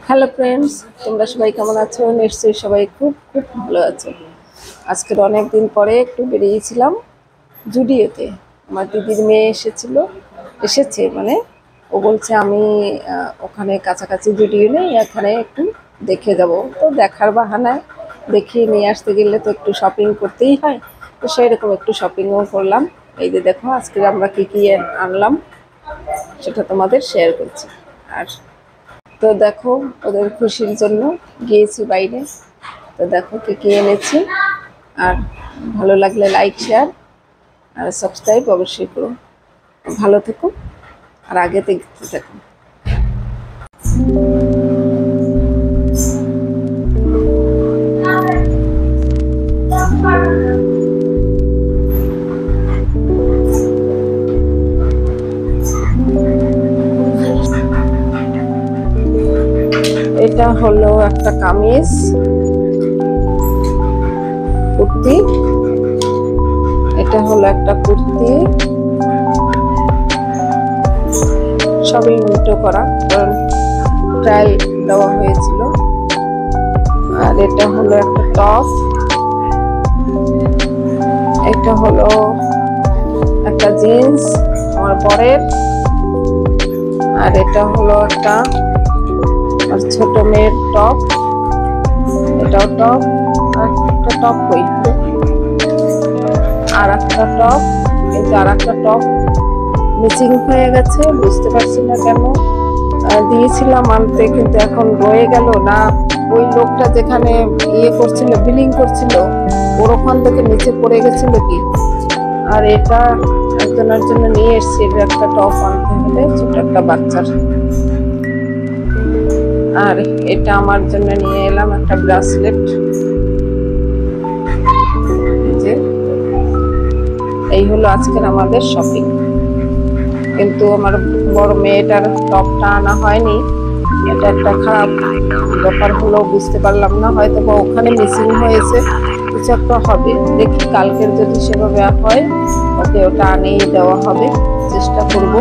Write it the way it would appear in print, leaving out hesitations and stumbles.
Hello friends, তোমরা সবাই কেমন আছো? নিশ্চয়ই সবাই খুব খুব ভালো আছো। আজকের অনেক দিন পরে একটু বেরিয়েছিলাম জুডিওতে। আমার দিদির মেয়ে এসেছে মানে ও বলছে আমি ওখানে কাছাকাছি জুডিও নেই, এখানে একটু দেখে যাব। তো দেখার বাহানায় দেখিয়ে নিয়ে আসতে গেলে তো একটু শপিং করতেই হয়, তো সেই রকম একটু শপিংও করলাম। এই যে দেখো আজকে আমরা কী আনলাম সেটা তোমাদের শেয়ার করছি। আর তো দেখো ওদের খুশির জন্য গিয়েছি বাইরে। তো দেখো কি এনেছি। আর ভালো লাগলে লাইক, শেয়ার আর সাবস্ক্রাইব অবশ্যই করো। ভালো থেকো আর আগে দেখতে থাকো। এটা হলো একটা কামিজ কুর্তি, এটা হলো একটা কুর্তি, সবই উল্টো করা, কারণ ট্রায়াল দেওয়া হয়েছিল। আর এটা হলো একটা টপ, এটা হলো একটা জিন্স আমার বরের, আর এটা হলো একটা ছোট মেয়ের টপ, এটাও টপ, আর একটা টপ কই, আর একটা টপ, এই যে আর একটা টপ মিসিং হয়ে গেছে, বুঝতে পারছি না কেন। দিয়েছিলাম আনতে, কিন্তু এখন রয়ে গেল না। ওই লোকটা যেখানে করছিল, বিলিং করছিল, ওর ওখান থেকে নিচে পড়ে গেছিল কি। আর এটা একজনের জন্য নিয়ে এসছি, একটা টপ আনতে হলে, ছোট একটা বাচ্চার। আর এটা আমার জন্য নিয়ে এলাম একটা ব্রেসলেট। এই হলো আজকের আমাদের শপিং। কিন্তু আমার বড় মেয়েটার টপটা আনা হয়নি, এটা একটা খারাপ ব্যাপার হলো, বুঝতে পারলাম না, হয়তো বা ওখানে মিসিং হয়েছে, কিছু একটা হবে। দেখি কালকের যদি সেভাবে হয় ওকে ওটা আনিয়ে দেওয়া হবে, চেষ্টা করব।